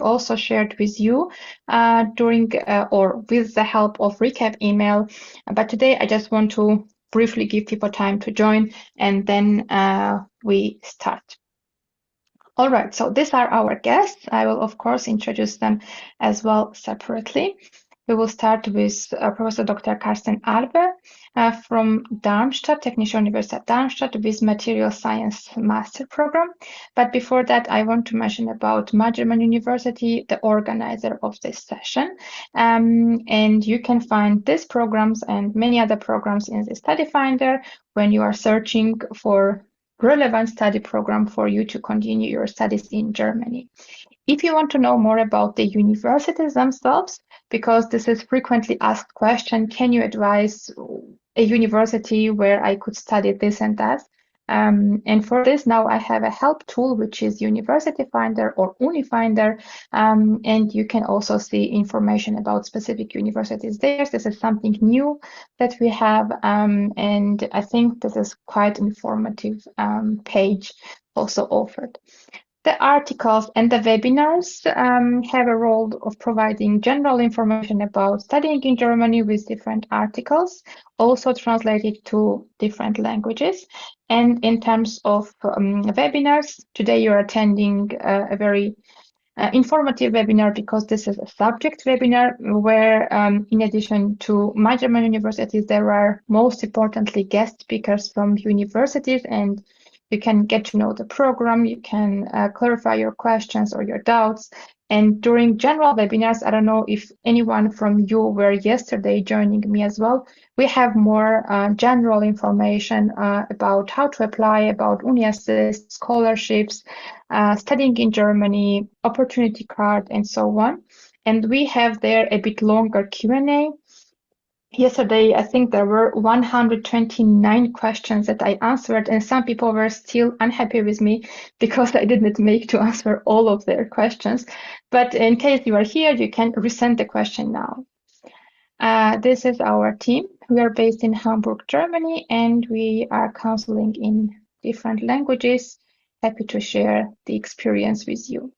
also shared with you during or with the help of recap email. But today I just want to briefly give people time to join, and then we start. All right, so these are our guests. I will, of course, introduce them as well separately. We will start with Professor Dr. Carsten Albe from Darmstadt, Technische Universität Darmstadt, with Material Science Master Program. But before that, I want to mention about 𝘗𝘓𝘕𝘓𝑚𝑎𝑛 University, the organizer of this session. And you can find these programs and many other programs in the Study Finder when you are searching for relevant study program for you to continue your studies in Germany. If you want to know more about the universities themselves, because this is frequently asked question, can you advise a university where I could study this and that? And for this, now I have a help tool, which is University Finder or UniFinder, and you can also see information about specific universities there. This is something new that we have, and I think this is quite informative page also offered. The articles and the webinars have a role of providing general information about studying in Germany with different articles, also translated to different languages. And in terms of webinars, today you're attending a very informative webinar because this is a subject webinar where in addition to 𝘗𝘓𝘕𝘓𝑚𝑎𝑛 universities, there are most importantly guest speakers from universities, and you can get to know the program, you can clarify your questions or your doubts. And during general webinars, I don't know if anyone from you were yesterday joining me as well, we have more general information about how to apply, about uni-assist, scholarships, studying in Germany, opportunity card, and so on. And we have there a bit longer Q&A. Yesterday, I think there were 129 questions that I answered, and some people were still unhappy with me because I didn't make to answer all of their questions. But in case you are here, you can resend the question now. This is our team. We are based in Hamburg, Germany, and we are counseling in different languages. Happy to share the experience with you.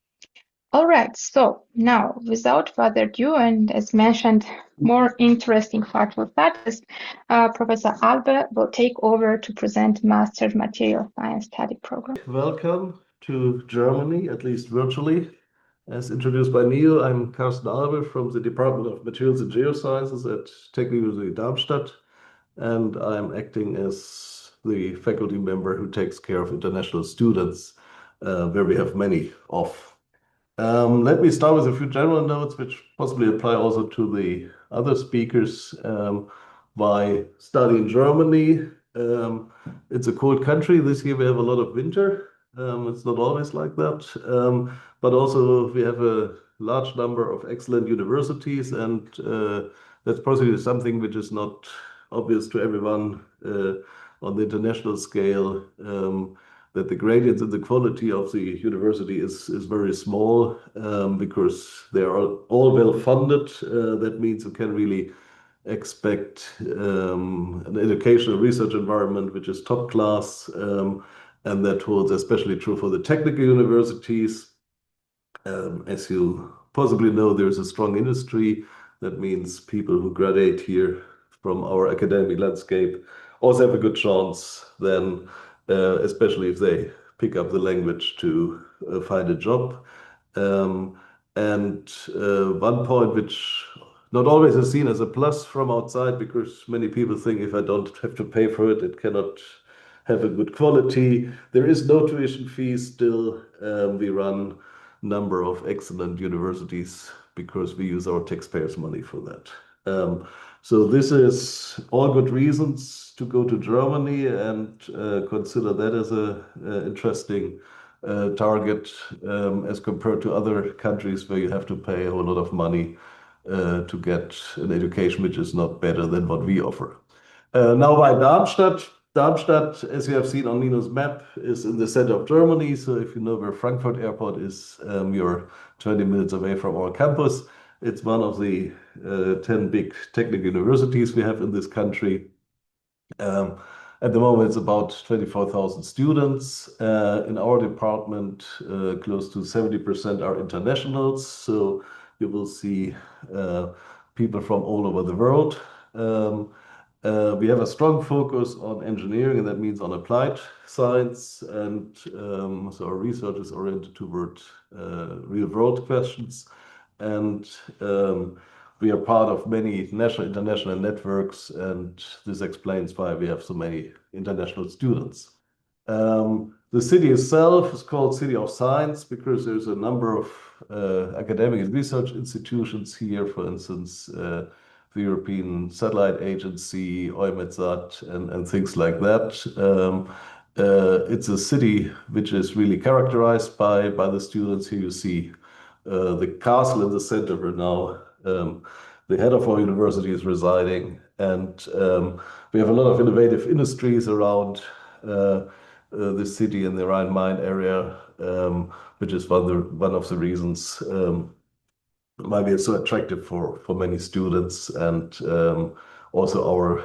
All right, so now, without further ado, and as mentioned, more interesting part of that is Professor Albe will take over to present Master Material Science Study Program. Welcome to Germany, at least virtually. As introduced by Neo, I'm Carsten Albe from the Department of Materials and Geosciences at Technische Universität Darmstadt, and I'm acting as the faculty member who takes care of international students, where we have many of. Let me start with a few general notes, which possibly apply also to the other speakers. Why study in Germany? It's a cold country. This year we have a lot of winter. It's not always like that. But also we have a large number of excellent universities, and that's possibly something which is not obvious to everyone on the international scale. That the gradients and the quality of the university is very small because they are all well funded. That means you can really expect an educational research environment which is top class, and that holds especially true for the technical universities. As you possibly know, there's a strong industry. That means people who graduate here from our academic landscape also have a good chance then, especially if they pick up the language to find a job. And one point which not always is seen as a plus from outside, because many people think if I don't have to pay for it, it cannot have a good quality. There is no tuition fees still. We run a number of excellent universities because we use our taxpayers' money for that. So this is all good reasons to go to Germany and consider that as a interesting target as compared to other countries where you have to pay a whole lot of money to get an education which is not better than what we offer. Now by Darmstadt. Darmstadt, as you have seen on Nino's map, is in the center of Germany. So if you know where Frankfurt Airport is, you're 20 minutes away from our campus. It's one of the 10 big technical universities we have in this country. At the moment, it's about 24,000 students. In our department, close to 70% are internationals. So you will see people from all over the world. We have a strong focus on engineering, and that means on applied science. And so our research is oriented toward real-world questions. And we are part of many national, international networks, and this explains why we have so many international students. The city itself is called City of Science because there's a number of academic and research institutions here, for instance, the European Satellite Agency, 𝘱𝘢𝘕𝑚𝑒𝑡𝑠𝑎T, and things like that. It's a city which is really characterized by the students. Here you see the castle in the center where now the head of our university is residing. And we have a lot of innovative industries around the city in the Rhine-Main area, which is one of the reasons why we are so attractive for many students, and also our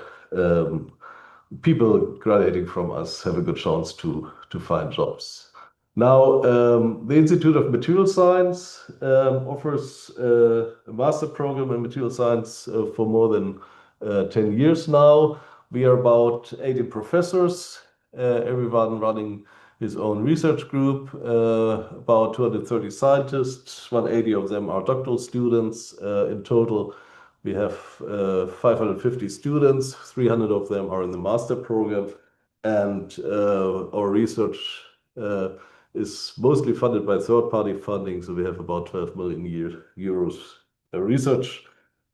people graduating from us have a good chance to find jobs. Now, the Institute of Material Science offers a master program in material science for more than 10 years now. We are about 80 professors, everyone running his own research group, about 230 scientists, 180 of them are doctoral students. In total, we have 550 students, 300 of them are in the master program, and our research is mostly funded by third-party funding, so we have about 12 million euros research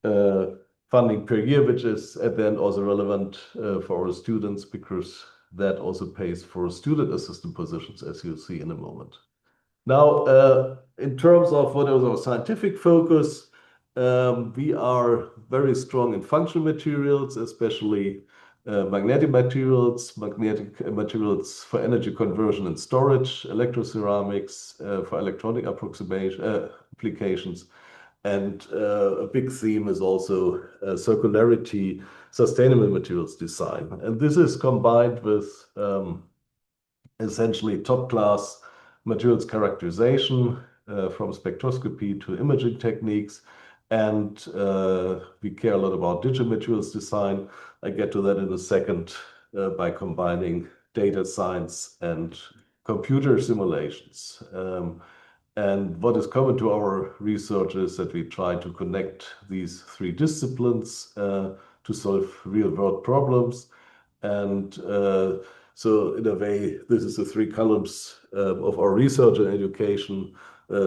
funding per year, which is at the end also relevant for our students because that also pays for student assistant positions, as you'll see in a moment. Now, in terms of what is our scientific focus, we are very strong in functional materials, especially magnetic materials for energy conversion and storage, electroceramics for electronic applications. And a big theme is also circularity, sustainable materials design. And this is combined with essentially top-class materials characterization from spectroscopy to imaging techniques. And we care a lot about digital materials design. I get to that in a second by combining data science and computer simulations. And what is common to our research is that we try to connect these three disciplines to solve real-world problems. And so in a way, this is the three columns of our research and education,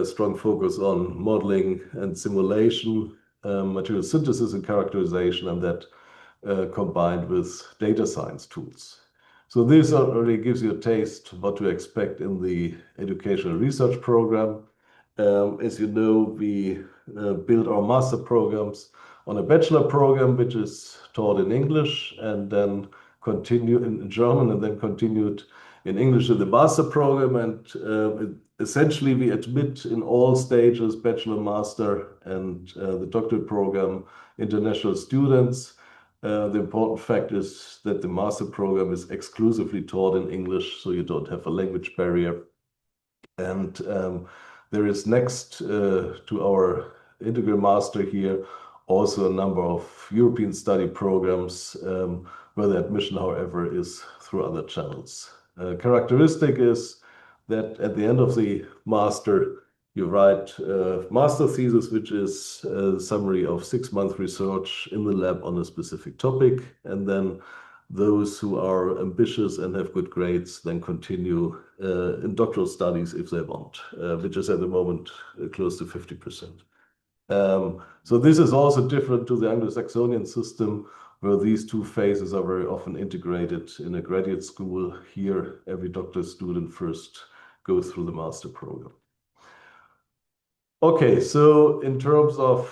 strong focus on modeling and simulation, material synthesis and characterization, and that combined with data science tools. So this already gives you a taste of what to expect in the educational research program. As you know, we build our master programs on a bachelor program, which is taught in English and then continue in German and then continued in English in the master program. And essentially, we admit in all stages, bachelor, master, and the doctorate program, international students. The important fact is that the master program is exclusively taught in English, so you don't have a language barrier. And there is next to our integral master here also a number of European study programs where the admission, however, is through other channels. Characteristic is that at the end of the master, you write a master thesis, which is a summary of 6-month research in the lab on a specific topic. And then those who are ambitious and have good grades then continue in doctoral studies if they want, which is at the moment close to 50%. So this is also different to the Anglo-Saxonian system, where these two phases are very often integrated in a graduate school. Here, every doctoral student first goes through the master program. Okay, so in terms of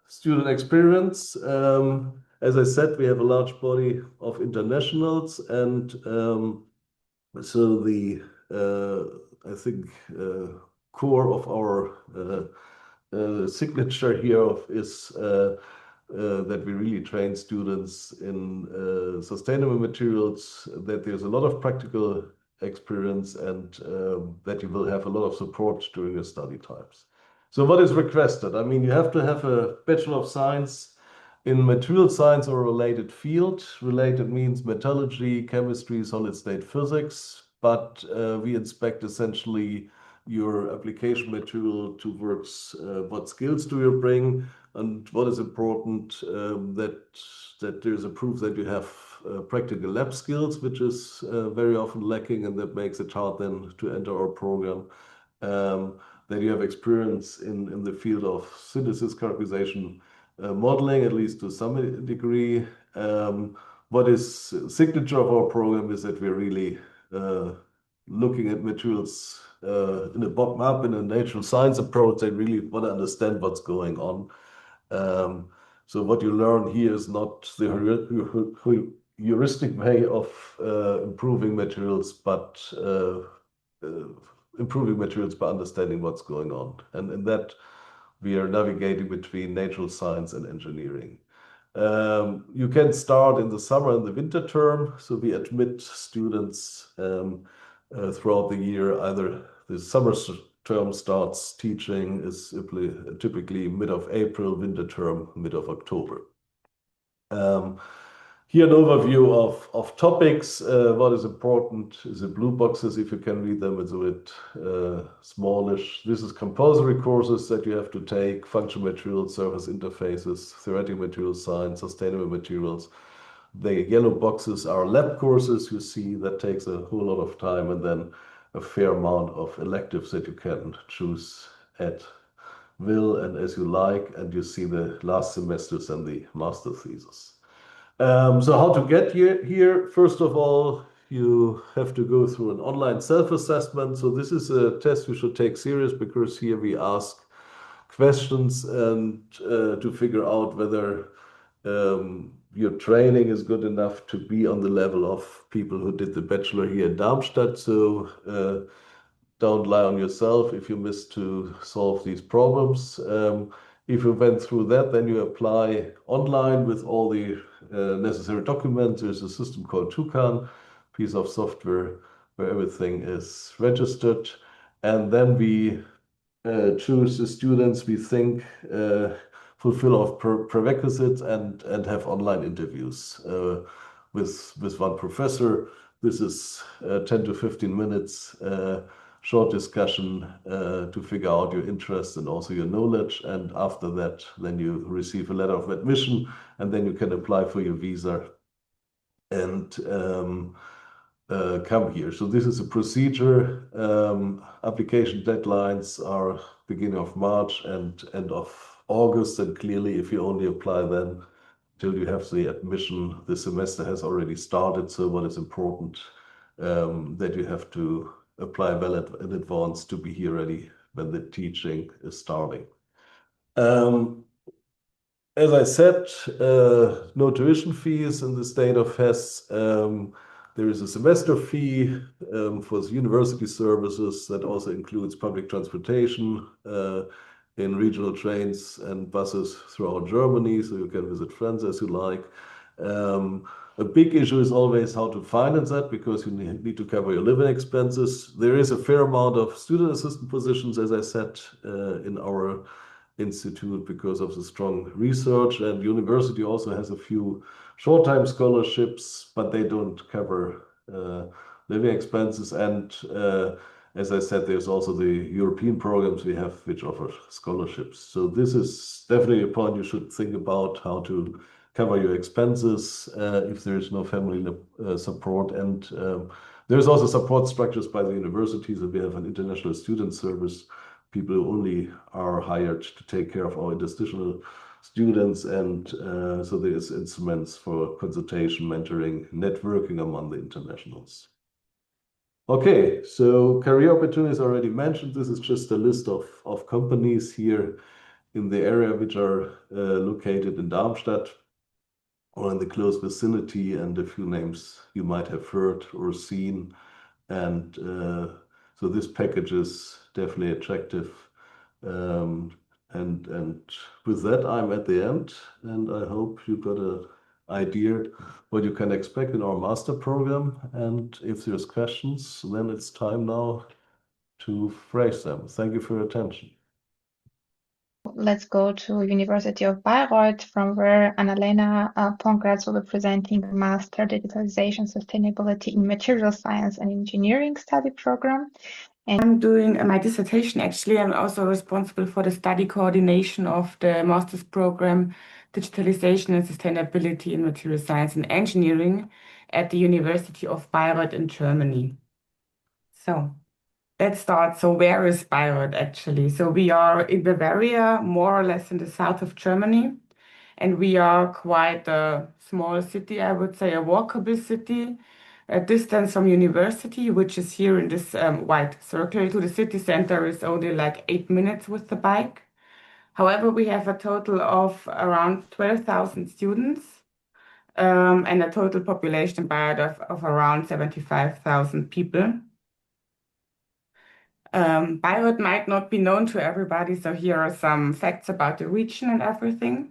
student experience, as I said, we have a large body of internationals, and so the I think core of our signature here is that we really train students in sustainable materials, that there's a lot of practical experience, and that you will have a lot of support during your study times. So what is requested? I mean, you have to have a Bachelor of Science in material science or related field. Related means metallurgy, chemistry, solid state physics, but we inspect essentially your application material towards what skills do you bring, and what is important, that there's a proof that you have practical lab skills, which is very often lacking, and that makes it hard then to enter our program. That you have experience in the field of synthesis, characterization, modeling, at least to some degree. What is signature of our program is that we're really looking at materials in a bottom-up, in a natural science approach. They really want to understand what's going on. So what you learn here is not the heuristic way of improving materials, but improving materials by understanding what's going on. And in that, we are navigating between natural science and engineering. You can start in the summer and the winter term. So we admit students throughout the year. Either the summer term starts teaching is typically mid of April, winter term, mid of October. Here, an overview of topics. What is important is the blue boxes, if you can read them. It's a bit smallish. This is compulsory courses that you have to take: functional materials, surface interfaces, theoretical material science, sustainable materials. The yellow boxes are lab courses. You see that takes a whole lot of time, and then a fair amount of electives that you can choose at will and as you like. And you see the last semesters and the master thesis. So how to get here? First of all, you have to go through an online self-assessment. So this is a test you should take serious, because here we ask questions and to figure out whether your training is good enough to be on the level of people who did the bachelor here in Darmstadt. So don't lie on yourself if you miss to solve these problems. If you went through that, then you apply online with all the necessary documents. There's a system called Toucan, piece of software where everything is registered. And then we choose the students we think fulfill our prerequisites and have online interviews with one professor. This is 10 to 15 minutes. Short discussion to figure out your interest and also your knowledge. And after that, then you receive a letter of admission, and then you can apply for your visa and come here. So this is a procedure. Application deadlines are beginning of March and end of August. And clearly, if you only apply then till you have the admission, the semester has already started. So what is important, that you have to apply well in advance to be here ready when the teaching is starting. As I said, no tuition fees in the state of Hesse. There is a semester fee for the university services that also includes public transportation in regional trains and buses throughout Germany, so you can visit friends as you like. A big issue is always how to finance that, because you need to cover your living expenses. There is a fair amount of student assistant positions, as I said, in our institute because of the strong research, and university also has a few short-time scholarships, but they don't cover living expenses. And as I said, there's also the European programs we have which offer scholarships. So this is definitely a point you should think about, how to cover your expenses if there is no family support. And there's also support structures by the universities, and we have an international student service, people who only are hired to take care of our interstitial students. And so there's instruments for consultation, mentoring, networking among the internationals. Okay, so career opportunities already mentioned. This is just a list of companies here in the area which are located in Darmstadt or in the close vicinity, and a few names you might have heard or seen. And so this package is definitely attractive. And with that, I'm at the end, and I hope you got an idea what you can expect in our master program. And if there's questions, then it's time now to phrase them. Thank you for your attention. Let's go to University of Bayreuth, from where Annalena Pongratz will be presenting the Master Digitalization Sustainability in Material Science and Engineering study program. I'm doing my dissertation, actually. I'm also responsible for the study coordination of the master's program, Digitalization and Sustainability in Material Science and Engineering at the University of Bayreuth in Germany. So let's start. So where is Bayreuth, actually? So we are in Bavaria, more or less in the south of Germany, and we are quite a small city, I would say, a walkable city. A distance from university, which is here in this white circle, to the city center is only like 8 minutes with the bike. However, we have a total of around 12,000 students and a total population of around 75,000 people. Bayreuth might not be known to everybody, so here are some facts about the region and everything.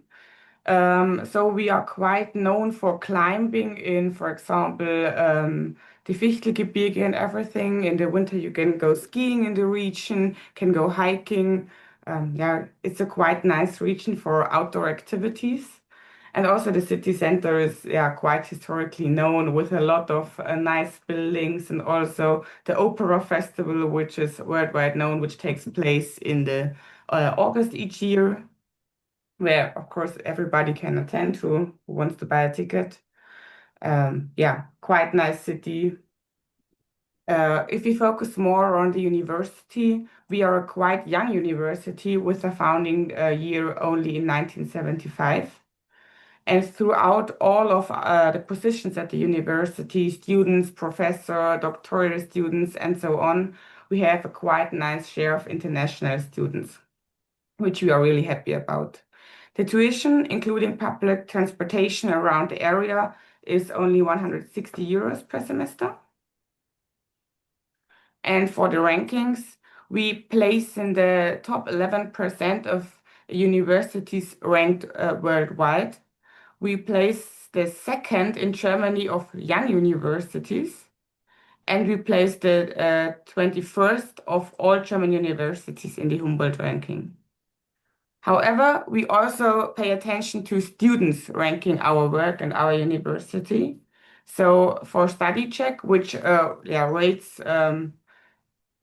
So we are quite known for climbing in, for example, the 𝘗𝘢𝘕𝘊𝘐𝑔𝑒 and everything. In the winter, you can go skiing in the region, can go hiking. Yeah, it's a quite nice region for outdoor activities. And also the city center is quite historically known with a lot of nice buildings, and also the Opera Festival, which is worldwide known, which takes place in the August each year, where, of course, everybody can attend who wants to buy a ticket. Yeah, quite nice city. If we focus more on the university, we are a quite young university with a founding year only in 1975. And throughout all of the positions at the university, students, professor, doctoral students, and so on, we have a quite nice share of international students, which we are really happy about. The tuition, including public transportation around the area, is only 160 euros per semester. And for the rankings, we place in the top 11% of universities ranked worldwide. We place the second in Germany of young universities, and we place the 21st of all German universities in the Humboldt ranking. However, we also pay attention to students ranking our work and our university. So for StudyCheck, which rates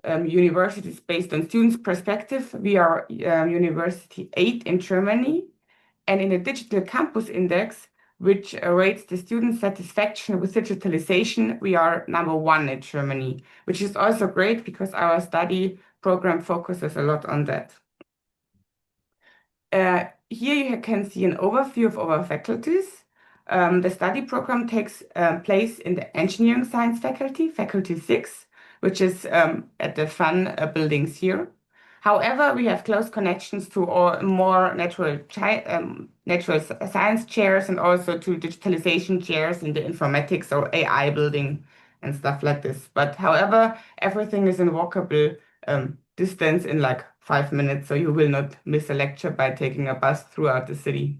universities based on students' perspective, we are University 8 in Germany. And in the Digital Campus Index, which rates the student satisfaction with digitalization, we are number 1 in Germany, which is also great because our study program focuses a lot on that. Here you can see an overview of our faculties. The study program takes place in the engineering science faculty, faculty 6, which is at the fun buildings here. However, we have close connections to all more natural science chairs, and also to digitalization chairs in the informatics or AI building and stuff like this. But however, everything is in walkable distance in like 5 minutes, so you will not miss a lecture by taking a bus throughout the city.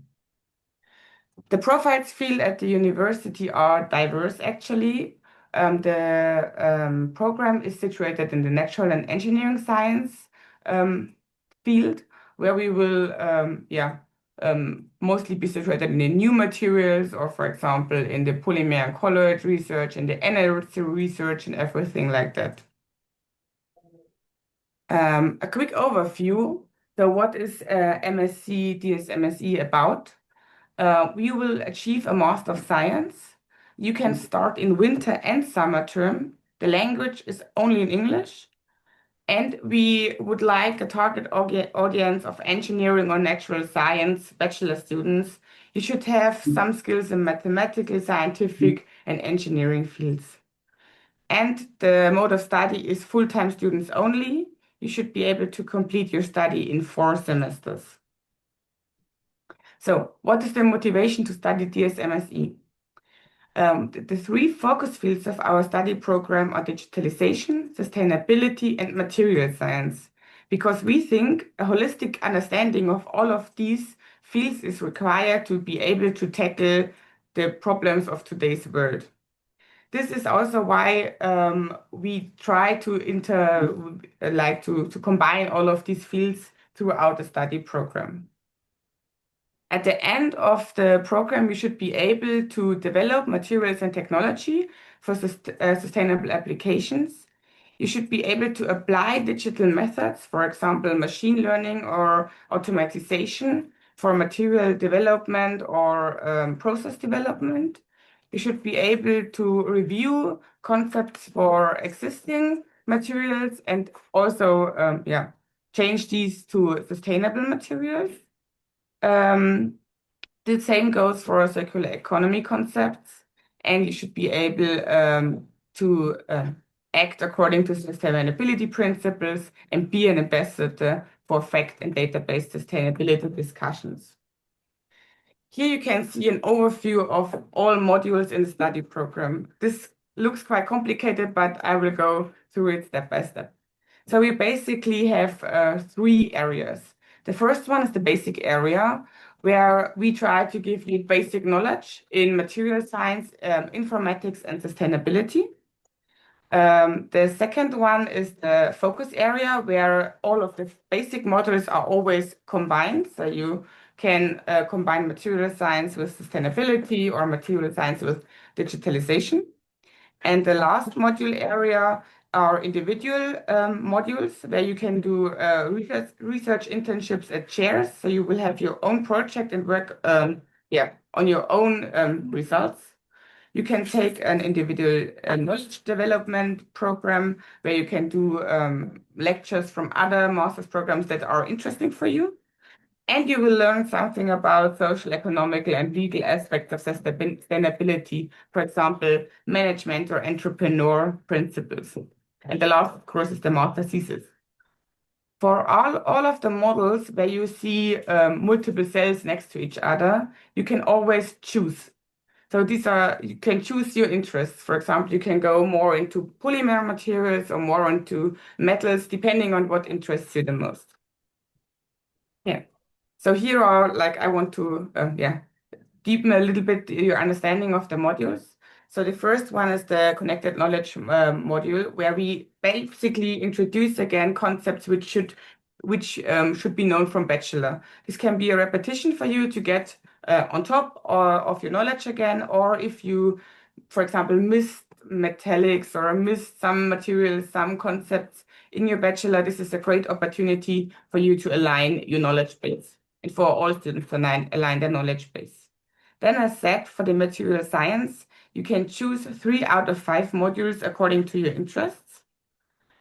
The profiles field at the university are diverse, actually. The program is situated in the natural and engineering science field, where we will mostly be situated in the new materials, or for example in the polymer and colloid research, in the energy research, and everything like that. A quick overview. So what is M.Sc, DS-MSc about? You will achieve a Master of Science. You can start in winter and summer term. The language is only in English. And we would like a target audience of engineering or natural science bachelor students. You should have some skills in mathematical, scientific, and engineering fields. And the mode of study is full-time students only. You should be able to complete your study in 4 semesters. So what is the motivation to study DS-MSc? The 3 focus fields of our study program are digitalization, sustainability, and material science. because we think a holistic understanding of all of these fields is required to be able to tackle the problems of today's world. This is also why we try to to combine all of these fields throughout the study program. At the end of the program, you should be able to develop materials and technology for sustainable applications. You should be able to apply digital methods, for example, machine learning or automatization for material development or process development. You should be able to review concepts for existing materials and also change these to sustainable materials. The same goes for circular economy concepts, and you should be able to act according to sustainability principles and be an ambassador for fact and data-based sustainability discussions. Here you can see an overview of all modules in the study program. This looks quite complicated, but I will go through it step by step. So we basically have 3 areas. The first one is the basic area, where we try to give you basic knowledge in material science, informatics, and sustainability. The second one is the focus area, where all of the basic modules are always combined. So you can combine material science with sustainability or material science with digitalization. And the last module area are individual modules where you can do research internships at chairs. So you will have your own project and work on your own results. You can take an individual knowledge development program where you can do lectures from other master's programs that are interesting for you. And you will learn something about social, economical, and legal aspects of sustainability, for example, management or entrepreneur principles. And the last, of course, is the master thesis. For all of the models where you see multiple cells next to each other, you can always choose. So you can choose your interests. For example, you can go more into polymer materials or more into metals, depending on what interests you the most. Yeah. So here are, I want to deepen a little bit your understanding of the modules. So the first one is the connected knowledge module, where we basically introduce again concepts which should be known from Bachelor. This can be a repetition for you to get on top of your knowledge again, or if you, for example, missed metallics or missed some materials, some concepts in your Bachelor, this is a great opportunity for you to align your knowledge base and for all students to align their knowledge base. Then as said, for the material science, you can choose 3 out of 5 modules according to your interests.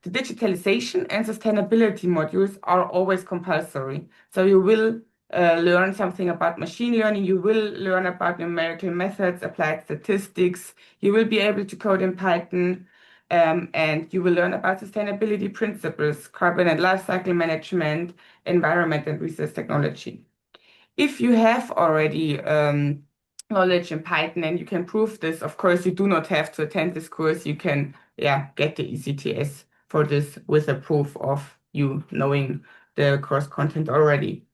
The digitalization and sustainability modules are always compulsory. So you will learn something about machine learning, you will learn about numerical methods, applied statistics, you will be able to code in Python, and you will learn about sustainability principles, carbon and life cycle management, environment and resource technology. If you have already knowledge in Python and you can prove this, of course, you do not have to attend this course. You can get the ECTS for this with a proof of you knowing the course content already.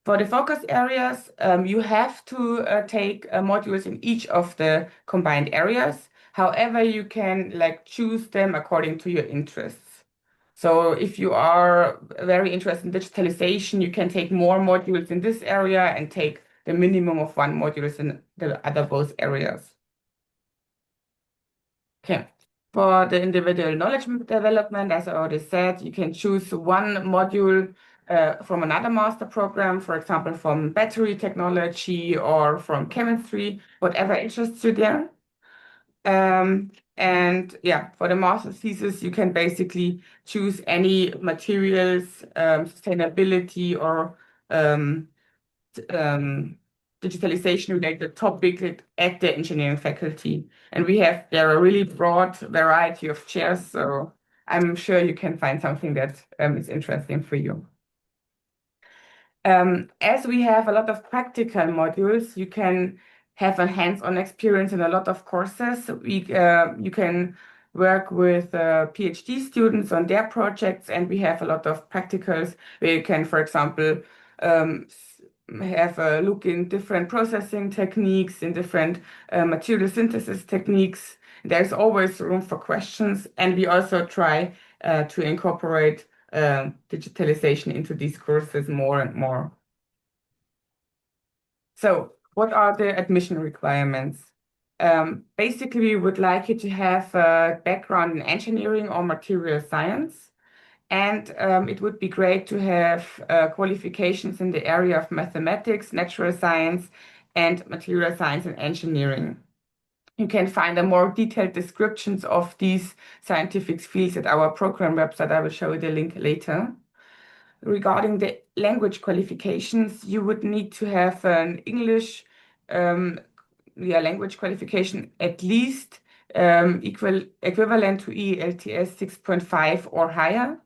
For the focus areas, you have to take modules in each of the combined areas. However, you can choose them according to your interests. So if you are very interested in digitalization, you can take more modules in this area and take the minimum of 1 module in the other both areas. Okay. For the individual knowledge development, as I already said, you can choose 1 module from another master program, for example, from battery technology or from chemistry, whatever interests you there. And for the master thesis, you can basically choose any materials, sustainability or digitalization related topic at the engineering faculty. And we have there a really broad variety of chairs, so I'm sure you can find something that is interesting for you. As we have a lot of practical modules, you can have a hands-on experience in a lot of courses. You can work with PhD students on their projects, and we have a lot of practicals where you can, for example, have a look in different processing techniques, in different material synthesis techniques. There's always room for questions, and we also try to incorporate digitalization into these courses more and more. So, what are the admission requirements? Basically, we would like you to have a background in engineering or material science. And it would be great to have qualifications in the area of mathematics, natural science, and material science and engineering. You can find a more detailed descriptions of these scientific fields at our program website. I will show you the link later. Regarding the language qualifications, you would need to have an English language qualification at least equivalent to ELTS 6.5 or higher.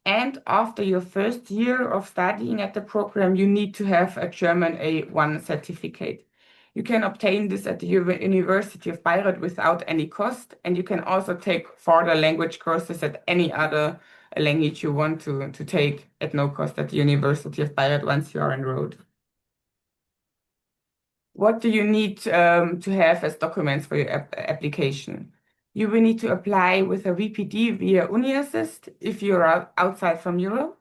And after your first year of studying at the program, you need to have a German A1 certificate. You can obtain this at the University of Bayreuth without any cost, and you can also take further language courses at any other language you want to take at no cost at the University of Bayreuth once you are enrolled. What do you need to have as documents for your application? You will need to apply with a VPD via UniAssist if you're outside from Europe.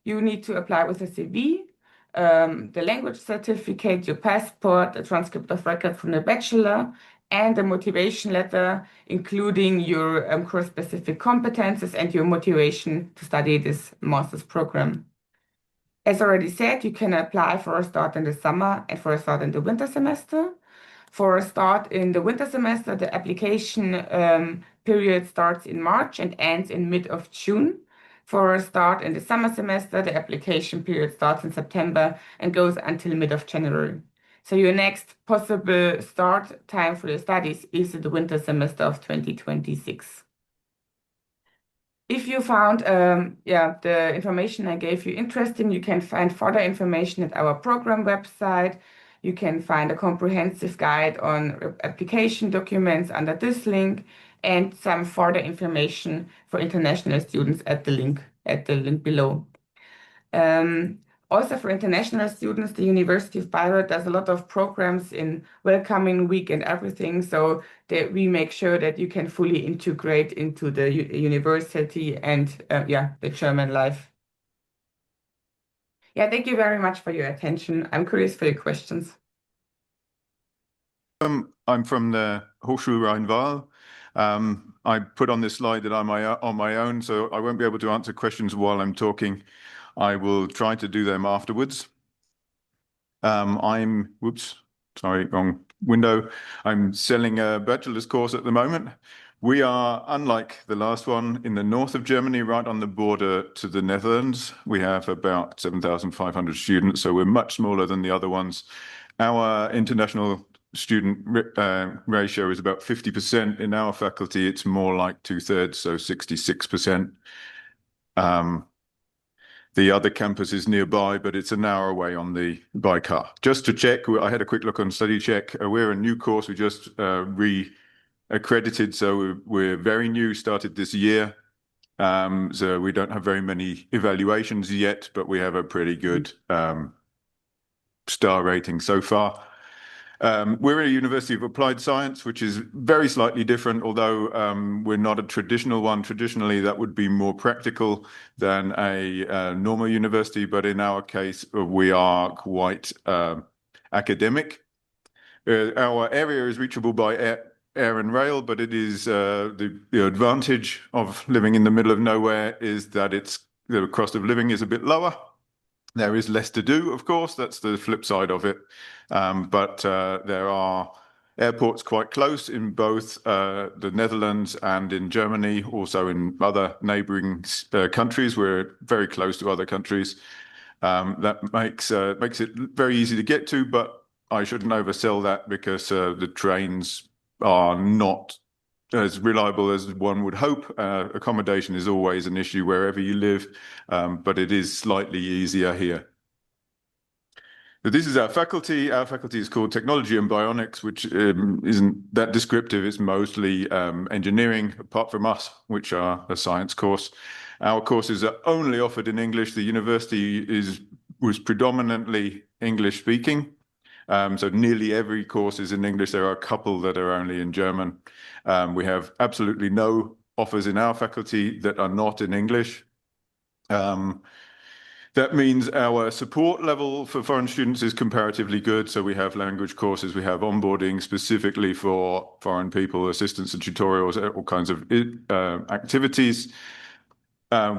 You need to apply with a CV, the language certificate, your passport, a transcript of record from the Bachelor, and a motivation letter, including your course-specific competences and your motivation to study this master's program. As already said, you can apply for a start in the summer and for a start in the winter semester. For a start in the winter semester, the application period starts in March and ends in mid of June. For a start in the summer semester, the application period starts in September and goes until mid of January. So your next possible start time for your studies is the winter semester of 2026. If you found the information I gave you interesting, you can find further information at our program website. You can find a comprehensive guide on application documents under this link and some further information for international students at the link below. Also for international students, the University of Bayreuth does a lot of programs in welcoming week and everything, so that we make sure that you can fully integrate into the university and the German life. Yeah, thank you very much for your attention. I'm curious for your questions. I'm from the Hochschule Rhein-Waal. I put on this slide that I'm on my own, so I won't be able to answer questions while I'm talking. I will try to do them afterwards. Wrong window. I'm selling a bachelor's course at the moment. We are, unlike the last one, in the north of Germany, right on the border to the Netherlands. We have about 7,500 students, so we're much smaller than the other ones. Our international student ratio is about 50%. In our faculty, it's more like 2/3, so 66%. The other campus is nearby, but it's an hour away by car. Just to check, I had a quick look on StudyCheck. We're a new course. We just re-accredited, so we're very new, started this year. So we don't have very many evaluations yet, but we have a pretty good star rating so far. We're a University of Applied Science, which is very slightly different, although we're not a traditional one. Traditionally, that would be more practical than a normal university, but in our case, we are quite academic. Our area is reachable by air and rail, but it is the advantage of living in the middle of nowhere is that the cost of living is a bit lower. There is less to do, of course, that's the flip side of it. But there are airports quite close in both the Netherlands and in Germany, also in other neighboring countries. We're very close to other countries. That makes it very easy to get to, but I shouldn't oversell that because the trains are not as reliable as one would hope. Accommodation is always an issue wherever you live, but it is slightly easier here. So this is our faculty. Our faculty is called Technology and Bionics, which isn't that descriptive. It's mostly engineering, apart from us, which are a science course. Our courses are only offered in English. The university was predominantly English speaking. So nearly every course is in English. There are a couple that are only in German. We have absolutely no offers in our faculty that are not in English. That means our support level for foreign students is comparatively good. So we have language courses, we have onboarding specifically for foreign people, assistance and tutorials, all kinds of activities.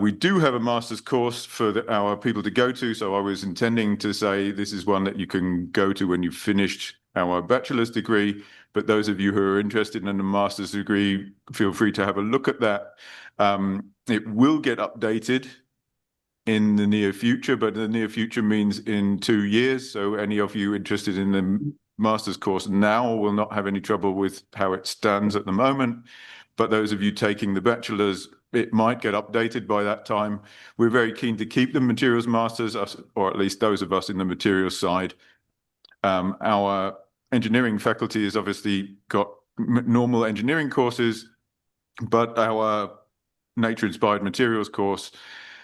We do have a master's course for our people to go to. So I was intending to say this is one that you can go to when you've finished our bachelor's degree. But those of you who are interested in a master's degree, feel free to have a look at that. It will get updated in the near future, but the near future means in 2 years. So any of you interested in the master's course now will not have any trouble with how it stands at the moment. But those of you taking the bachelor's, it might get updated by that time. We're very keen to keep the materials masters, or at least those of us in the materials side. Our engineering faculty has obviously got normal engineering courses, but our nature-inspired materials course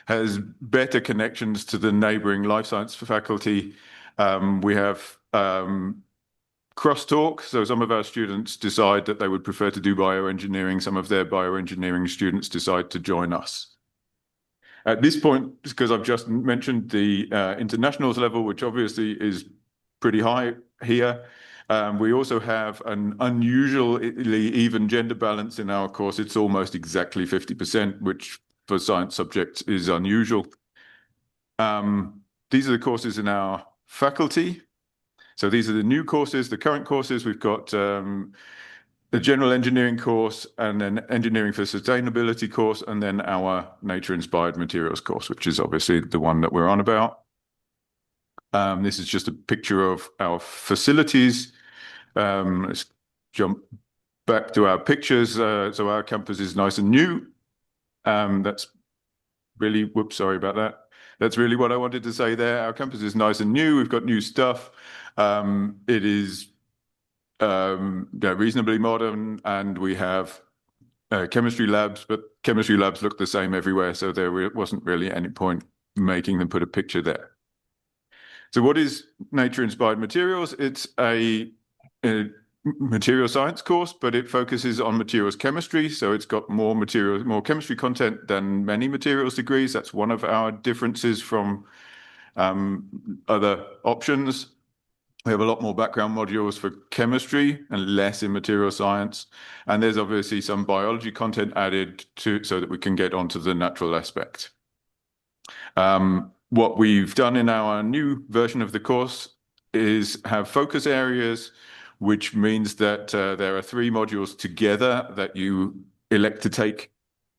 has better connections to the neighboring life science faculty. We have crosstalk, so some of our students decide that they would prefer to do bioengineering. Some of their bioengineering students decide to join us. At this point, because I've just mentioned the internationals level, which obviously is pretty high here, we also have an unusually even gender balance in our course. It's almost exactly 50%, which for science subjects is unusual. These are the courses in our faculty. So these are the new courses, the current courses. We've got the general engineering course, and then engineering for sustainability course, and then our nature-inspired materials course, which is obviously the one that we're on about. This is just a picture of our facilities. Let's jump back to our pictures. So our campus is nice and new. That's really, whoops, sorry about that. That's really what I wanted to say there. Our campus is nice and new. We've got new stuff. It is reasonably modern, and we have chemistry labs, but chemistry labs look the same everywhere, so there wasn't really any point making them put a picture there. So what is nature-inspired materials? It's a material science course, but it focuses on materials chemistry. So it's got more chemistry content than many materials degrees. That's one of our differences from other options. We have a lot more background modules for chemistry and less in material science. And there's obviously some biology content added so that we can get onto the natural aspect. What we've done in our new version of the course is have focus areas, which means that there are 3 modules together that you elect to take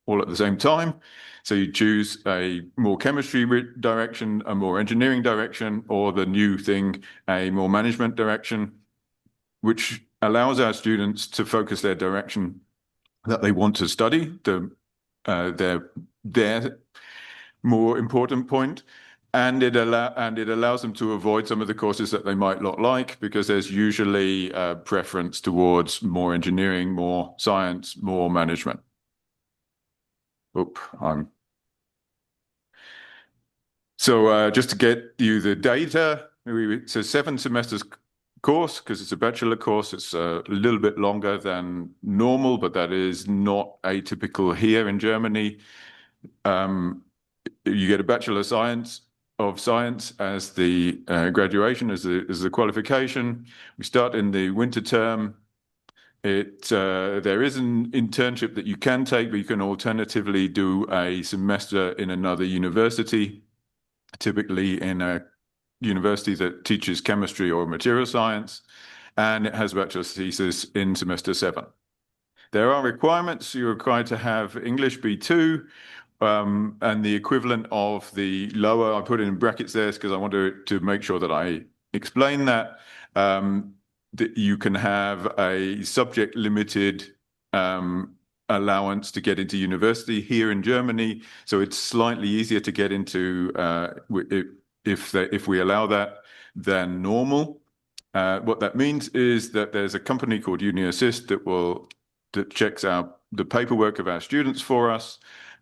all at the same time. So you choose a more chemistry direction, a more engineering direction, or the new thing, a more management direction, which allows our students to focus their direction that they want to study, their more important point. And it allows them to avoid some of the courses that they might not like, because there's usually a preference towards more engineering, more science, more management. So just to get you the data, it's a 7 semesters course because it's a bachelor course. It's a little bit longer than normal, but that is not atypical here in Germany. You get a Bachelor of Science as the graduation, as the qualification. We start in the winter term. There is an internship that you can take, but you can alternatively do a semester in another university, typically in a university that teaches chemistry or material science, and it has a bachelor's thesis in semester 7. There are requirements. You're required to have English B2, and the equivalent of the lower, I put it in brackets there because I wanted to make sure that I explain that you can have a subject limited allowance to get into university here in Germany. So it's slightly easier to get into if we allow that, than normal. What that means is that there's a company called UniAssist that checks out the paperwork of our students for us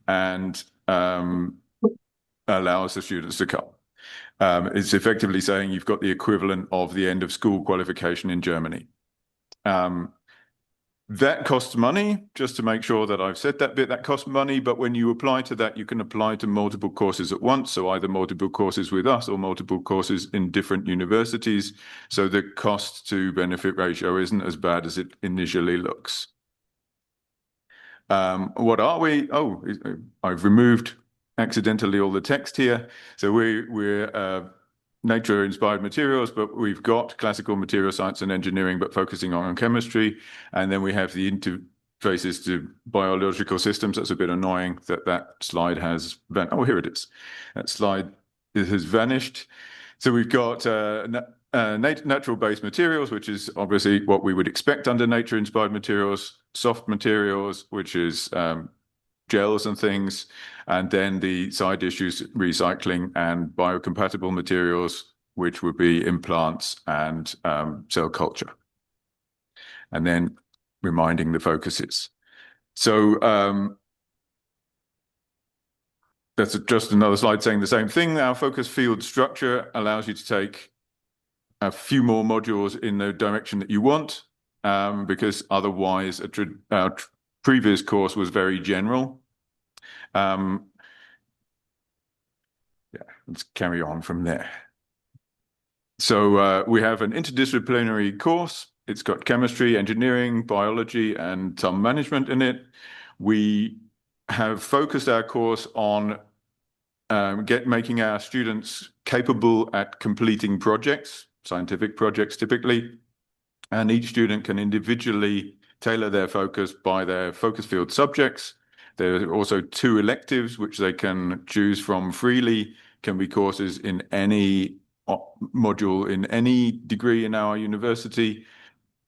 and allows the students to come. It's effectively saying you've got the equivalent of the end of school qualification in Germany. That costs money, just to make sure that I've said that bit, that costs money, but when you apply to that, you can apply to multiple courses at once, so either multiple courses with us or multiple courses in different universities, so the cost to benefit ratio isn't as bad as it initially looks. What are we? Oh, I've removed accidentally all the text here. So we're nature-inspired materials, but we've got classical material science and engineering, but focusing on chemistry. And then we have the interfaces to biological systems. That's a bit annoying that slide has vanished. Oh, here it is. That slide has vanished. So we've got natural-based materials, which is obviously what we would expect under nature-inspired materials, soft materials, which is gels and things, and then the side issues, recycling and biocompatible materials, which would be implants and cell culture. And then reminding the focuses. So that's just another slide saying the same thing. Our focus field structure allows you to take a few more modules in the direction that you want, because otherwise our previous course was very general. Yeah, let's carry on from there. So we have an interdisciplinary course. It's got chemistry, engineering, biology, and some management in it. We have focused our course on making our students capable at completing projects, scientific projects typically, and each student can individually tailor their focus by their focus field subjects. There are also 2 electives which they can choose from freely, can be courses in any module in any degree in our university.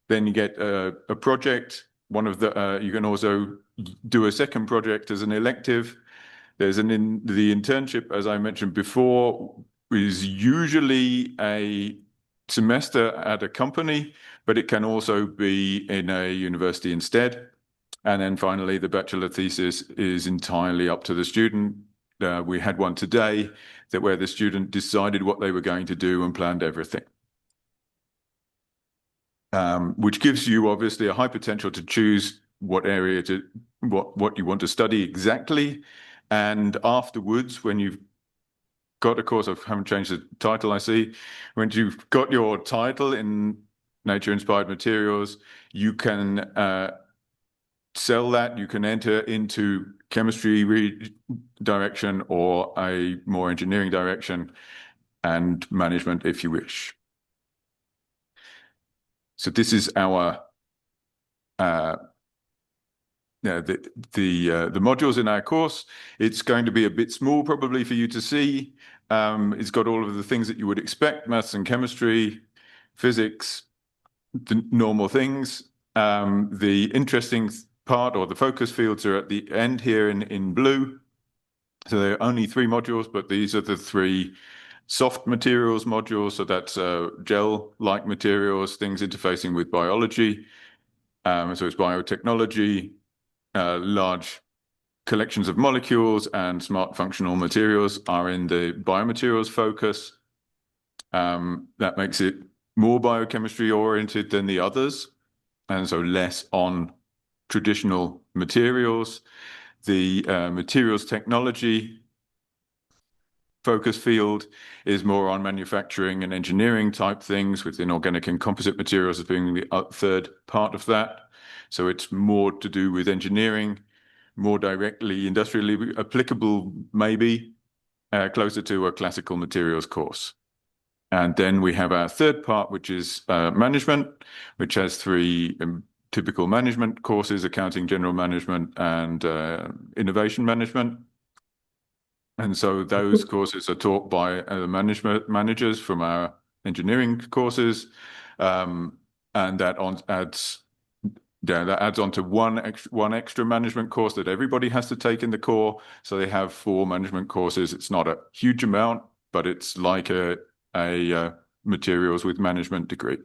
Then you get a project. One of the you can also do a second project as an elective. There's the internship, as I mentioned before, is usually a semester at a company, but it can also be in a university instead. And then finally, the bachelor thesis is entirely up to the student. We had one today where the student decided what they were going to do and planned everything, which gives you obviously a high potential to choose what area what you want to study exactly. And afterwards, when you've got a course, I haven't changed the title, I see. When you've got your title in nature-inspired materials, you can sell that. You can enter into chemistry direction or a more engineering direction and management if you wish. So this is our the modules in our course. It's going to be a bit small probably for you to see. It's got all of the things that you would expect: maths and chemistry, physics, the normal things. The interesting part, or the focus fields, are at the end here in blue. So there are only 3 modules, but these are the 3 soft materials modules. So that's gel-like materials, things interfacing with biology. So it's biotechnology, large collections of molecules, and smart functional materials are in the biomaterials focus. That makes it more biochemistry oriented than the others, and so less on traditional materials. The materials technology focus field is more on manufacturing and engineering type things, with inorganic and composite materials as being the 3rd part of that. So it's more to do with engineering, more directly industrially applicable, maybe closer to a classical materials course. And then we have our 3rd part, which is management, which has 3 typical management courses: accounting, general management, and innovation management. And so those courses are taught by the management managers from our engineering courses, and that adds on to one extra management course that everybody has to take in the core. So they have 4 management courses. It's not a huge amount, but it's like a materials with management degree.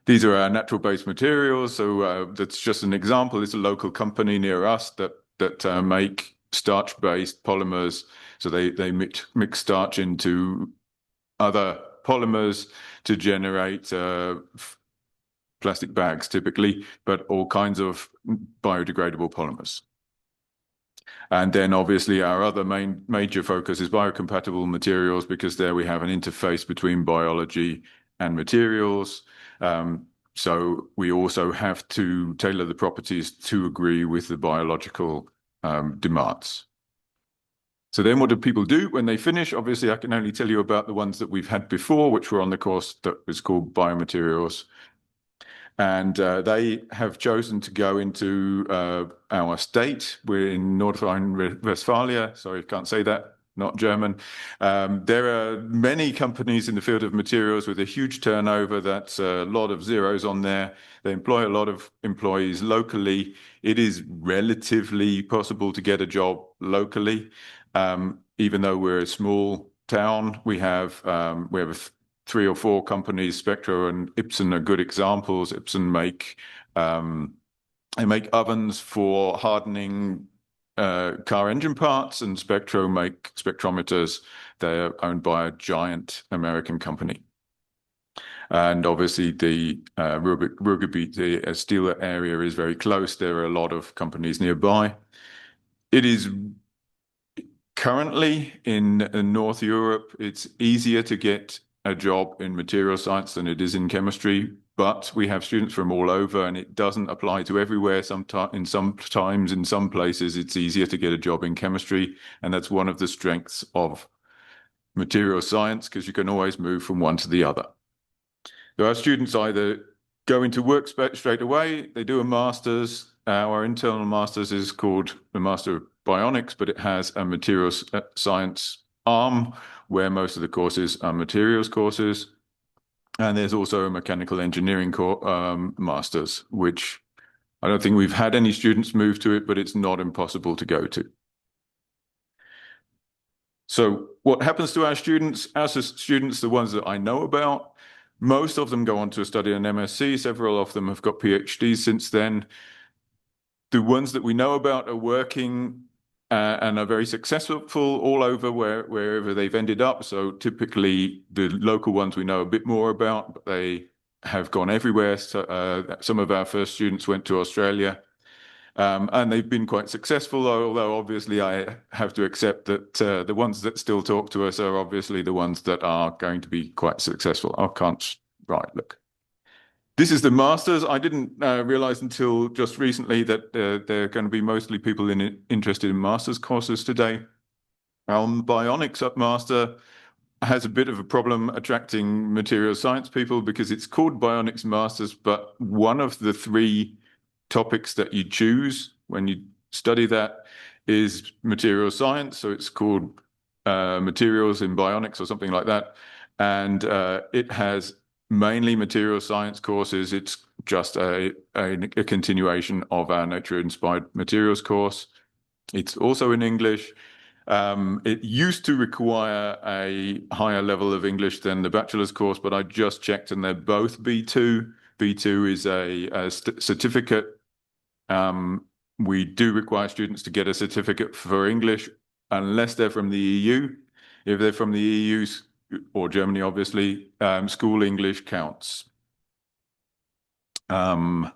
These are our natural-based materials. So that's just an example. It's a local company near us that make starch-based polymers. So they mix starch into other polymers to generate plastic bags typically, but all kinds of biodegradable polymers. And then obviously our other major focus is biocompatible materials, because there we have an interface between biology and materials. So we also have to tailor the properties to agree with the biological demands. So then what do people do when they finish? Obviously, I can only tell you about the ones that we've had before, which were on the course that was called Biomaterials. And they have chosen to go into our state. We're in North Rhine-Westphalia. Sorry, I can't say that, not German. There are many companies in the field of materials with a huge turnover. That's a lot of zeros on there. They employ a lot of employees locally. It is relatively possible to get a job locally. Even though we're a small town, we have 3 or 4 companies. Spectro and Ipsen are good examples. Ipsen they make ovens for hardening car engine parts, and Spectro make spectrometers. They're owned by a giant American company. And obviously the Ruhrgebiet, the steel area, is very close. There are a lot of companies nearby. It is currently in North Europe, it's easier to get a job in material science than it is in chemistry, but we have students from all over, and it doesn't apply to everywhere. Sometimes in some places, it's easier to get a job in chemistry, and that's one of the strengths of material science, because you can always move from one to the other. So our students either go into work straight away, they do a master's. Our internal master's is called the Master of Bionics, but it has a materials science arm where most of the courses are materials courses. And there's also a mechanical engineering master's, which I don't think we've had any students move to it, but it's not impossible to go to. So what happens to our students? As students, the ones that I know about, most of them go on to study an M.Sc. Several of them have got PhDs since then. The ones that we know about are working and are very successful all over wherever they've ended up. So typically the local ones we know a bit more about, but they have gone everywhere. So, some of our first students went to Australia, and they've been quite successful, although obviously I have to accept that the ones that still talk to us are obviously the ones that are going to be quite successful. Right, look. This is the masters. I didn't realize until just recently that there are going to be mostly people interested in master's courses today. Bionics up master has a bit of a problem attracting material science people, because it's called Bionics Masters, but one of the 3 topics that you choose when you study that is material science. So it's called Materials in Bionics or something like that. And it has mainly material science courses. It's just a continuation of our nature-inspired materials course. It's also in English. It used to require a higher level of English than the bachelor's course, but I just checked and they're both B2. B2 is a certificate. We do require students to get a certificate for English unless they're from the EU. If they're from the EU, or Germany, obviously, school English counts. So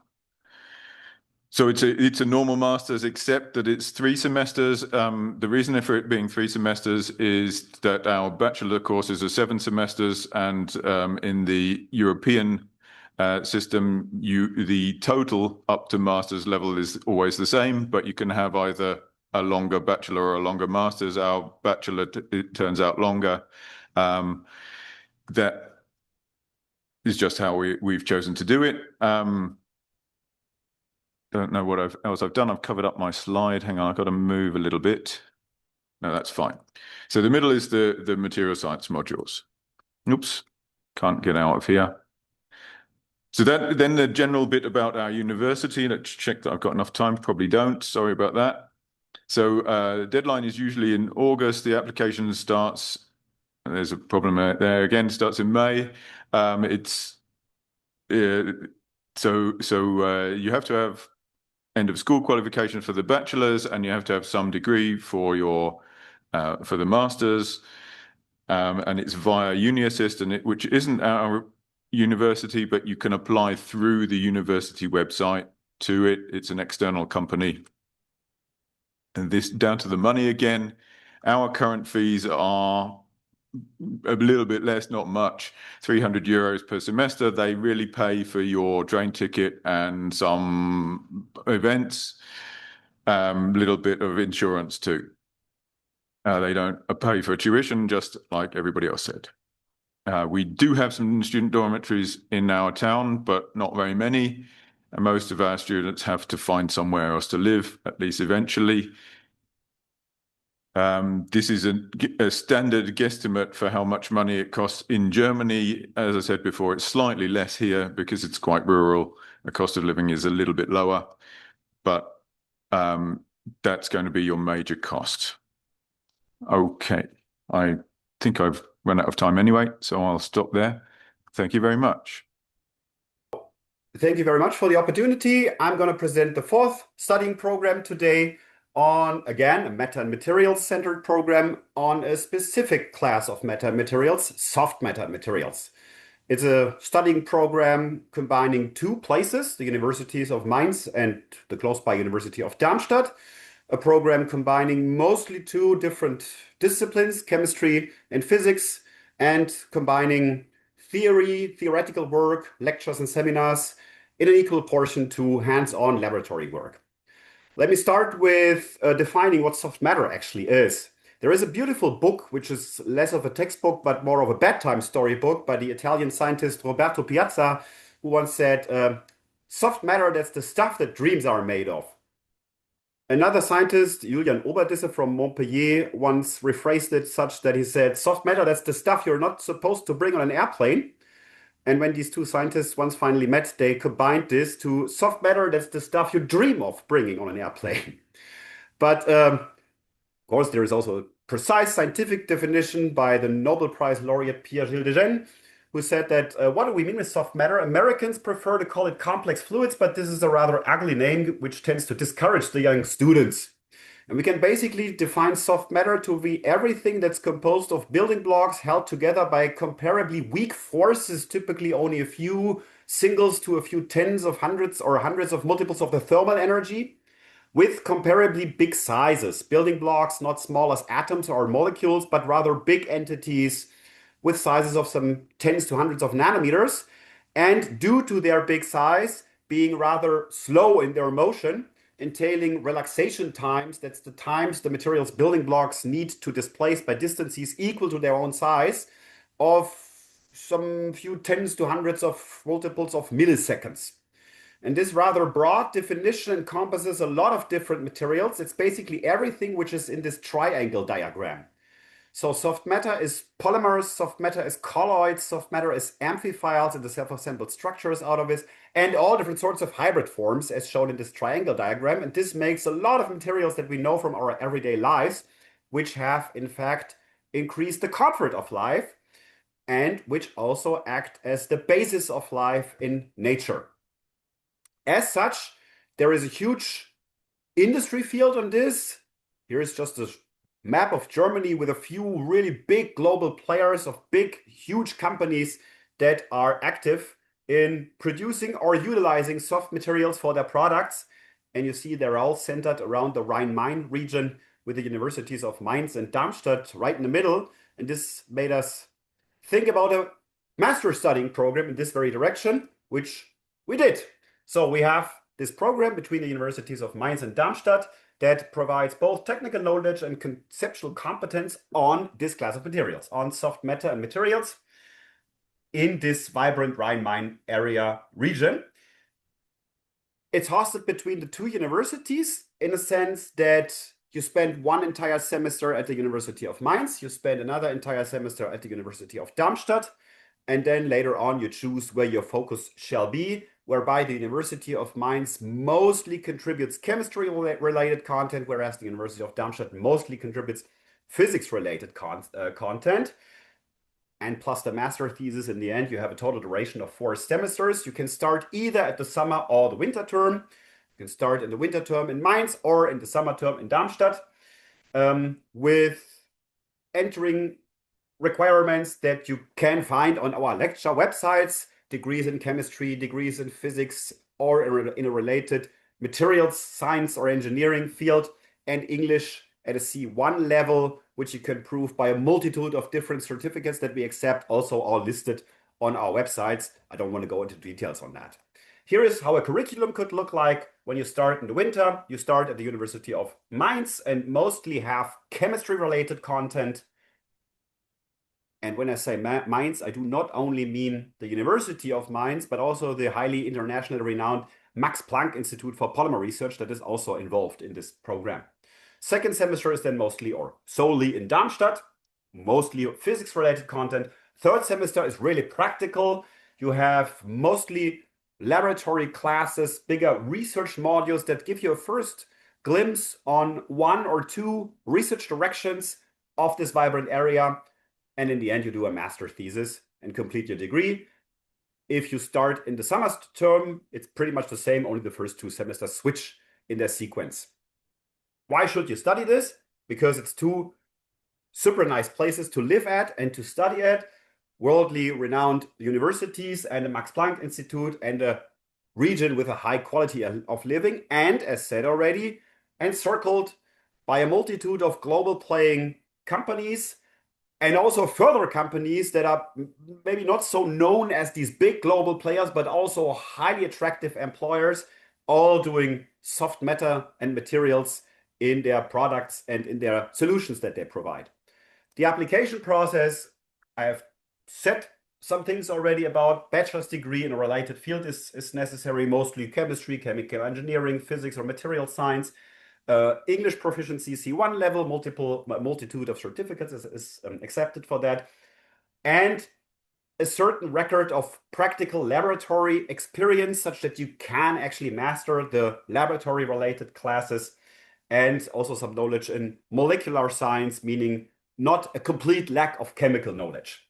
it's a normal master's, except that it's 3 semesters. The reason for it being 3 semesters is that our bachelor courses are 7 semesters, and in the European system, the total up to master's level is always the same, but you can have either a longer bachelor or a longer master's. Our bachelor, it turns out, longer. That is just how we've chosen to do it. Don't know what else I've done. I've covered up my slide. Hang on, I've got to move a little bit. No, that's fine. So the middle is the material science modules. Oops, can't get out of here. So then the general bit about our university. Let's check that I've got enough time. Probably don't. Sorry about that. So deadline is usually in August. The application starts, there's a problem there again, starts in May. So you have to have end of school qualification for the bachelor's, and you have to have some degree for your for the master's, and it's via UniAssist, which isn't our university, but you can apply through the university website to it. It's an external company. And this down to the money again. Our current fees are a little bit less, not much, €300 per semester. They really pay for your train ticket and some events, little bit of insurance too. They don't pay for tuition, just like everybody else said. We do have some student dormitories in our town, but not very many. And most of our students have to find somewhere else to live, at least eventually. This is a standard guesstimate for how much money it costs in Germany. As I said before, it's slightly less here because it's quite rural. The cost of living is a little bit lower, but that's going to be your major cost. Okay, I think I've run out of time anyway, so I'll stop there. Thank you very much. Thank you very much for the opportunity. I'm going to present the fourth studying program today on, again, a matter and materials centered program on a specific class of matter and materials, soft matter and materials. It's a studying program combining two places, the universities of Mainz and the close by University of Darmstadt, a program combining mostly two different disciplines, chemistry and physics, and combining theoretical work, lectures and seminars in an equal portion to hands-on laboratory work. Let me start with defining what soft matter actually is. There is a beautiful book, which is less of a textbook, but more of a bedtime storybook by the Italian scientist Roberto Piazza, who once said, soft matter, that's the stuff that dreams are made of. Another scientist, 𝘗𝘢𝘕𝘓𝘕 from Montpellier, once rephrased it such that he said, soft matter, that's the stuff you're not supposed to bring on an airplane. And when these two scientists once finally met, they combined this to soft matter, that's the stuff you dream of bringing on an airplane. But of course, there is also a precise scientific definition by the Nobel Prize laureate 𝘗𝘢𝘕𝘓, who said that, what do we mean with soft matter? Americans prefer to call it complex fluids, but this is a rather ugly name, which tends to discourage the young students. And we can basically define soft matter to be everything that's composed of building blocks held together by comparably weak forces, typically only a few singles to a few tens of hundreds or hundreds of multiples of the thermal energy, with comparably big sizes. Building blocks not small as atoms or molecules, but rather big entities with sizes of some tens to hundreds of nanometers. And due to their big size, being rather slow in their motion, entailing relaxation times, that's the times the material's building blocks need to displace by distances equal to their own size, of some few tens to hundreds of multiples of milliseconds. And this rather broad definition encompasses a lot of different materials. It's basically everything which is in this triangle diagram. So soft matter is polymers, soft matter is colloids, soft matter is amphiphiles and the self-assembled structures out of it, and all different sorts of hybrid forms as shown in this triangle diagram. And this makes a lot of materials that we know from our everyday lives, which have in fact increased the comfort of life and which also act as the basis of life in nature. As such, there is a huge industry field on this. Here is just a map of Germany with a few really big global players of big, huge companies that are active in producing or utilizing soft materials for their products. And you see they're all centered around the Rhine-Main region with the universities of Mainz and Darmstadt right in the middle. And this made us think about a master studying program in this very direction, which we did. So we have this program between the universities of Mainz and Darmstadt that provides both technical knowledge and conceptual competence on this class of materials, on soft matter and materials in this vibrant Rhine-Main area region. It's hosted between the two universities in a sense that you spend one entire semester at the University of Mainz, you spend another entire semester at the University of Darmstadt, and then later on you choose where your focus shall be. whereby the University of Mainz mostly contributes chemistry-related content, whereas the University of Darmstadt mostly contributes physics-related content. And plus the master thesis, in the end, you have a total duration of 4 semesters. You can start either at the summer or the winter term. You can start in the winter term in Mainz or in the summer term in Darmstadt, with entering requirements that you can find on our lecture websites: degrees in chemistry, degrees in physics, or in a related materials science or engineering field, and English at a C1 level, which you can prove by a multitude of different certificates that we accept, also all listed on our websites. I don't want to go into details on that. Here is how a curriculum could look like. When you start in the winter, you start at the University of Mainz and mostly have chemistry-related content. And when I say Mainz, I do not only mean the University of Mainz, but also the highly internationally renowned Max Planck Institute for Polymer Research that is also involved in this program. Second semester is then mostly or solely in Darmstadt, mostly physics-related content. Third semester is really practical. You have mostly laboratory classes, bigger research modules that give you a first glimpse on 1 or 2 research directions of this vibrant area. And in the end, you do a master thesis and complete your degree. If you start in the summer term, it's pretty much the same, only the first 2 semesters switch in their sequence. Why should you study this? Because it's 2 super nice places to live at and to study at. Worldly renowned universities and the Max Planck Institute, and a region with a high quality of living, and as said already, encircled by a multitude of global playing companies, and also further companies that are maybe not so known as these big global players, but also highly attractive employers, all doing soft matter and materials in their products and in their solutions that they provide. The application process, I have said some things already about. Bachelor's degree in a related field is necessary, mostly chemistry, chemical engineering, physics, or material science. English proficiency C1 level, multitude of certificates is accepted for that. And a certain record of practical laboratory experience, such that you can actually master the laboratory related classes, and also some knowledge in molecular science, meaning not a complete lack of chemical knowledge.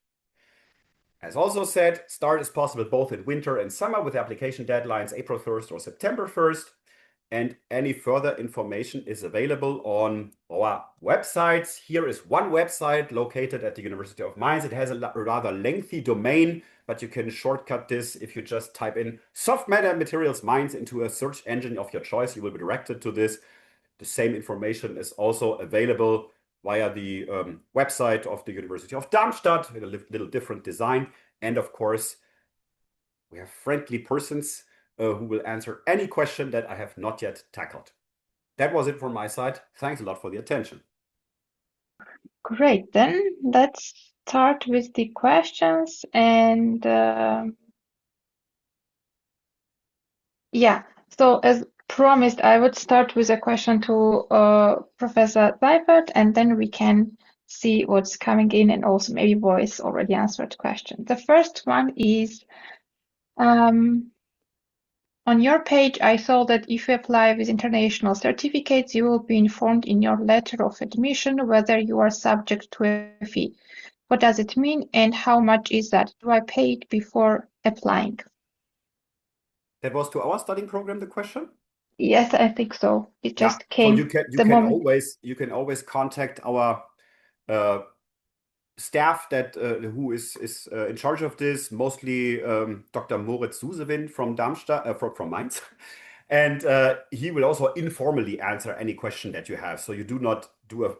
As also said, start is possible both in winter and summer, with application deadlines April 1st or September 1st. And any further information is available on our websites. Here is one website located at the University of Mainz. It has a rather lengthy domain, but you can shortcut this if you just type in Soft Matter Materials Mainz into a search engine of your choice. You will be directed to this. The same information is also available via the website of the University of Darmstadt, with a little different design. And of course, we have friendly persons who will answer any question that I have not yet tackled. That was it from my side. Thanks a lot for the attention. Great. Then let's start with the questions. And yeah, so as promised, I would start with a question to Professor Seifert, and then we can see what's coming in, and also maybe voice already answered question. The first one is, on your page, I saw that if you apply with international certificates, you will be informed in your letter of admission whether you are subject to a fee. What does it mean, and how much is that? Do I pay it before applying? That was to our studying program, the question? Yes, I think so. It just came So you can always contact our staff that who is in charge of this, mostly Dr. 𝘗𝘓𝘓𝘗𝘓𝘓𝘓𝑗𝑔 from Darmstadt, from Mainz, and he will also informally answer any question that you have. So you do not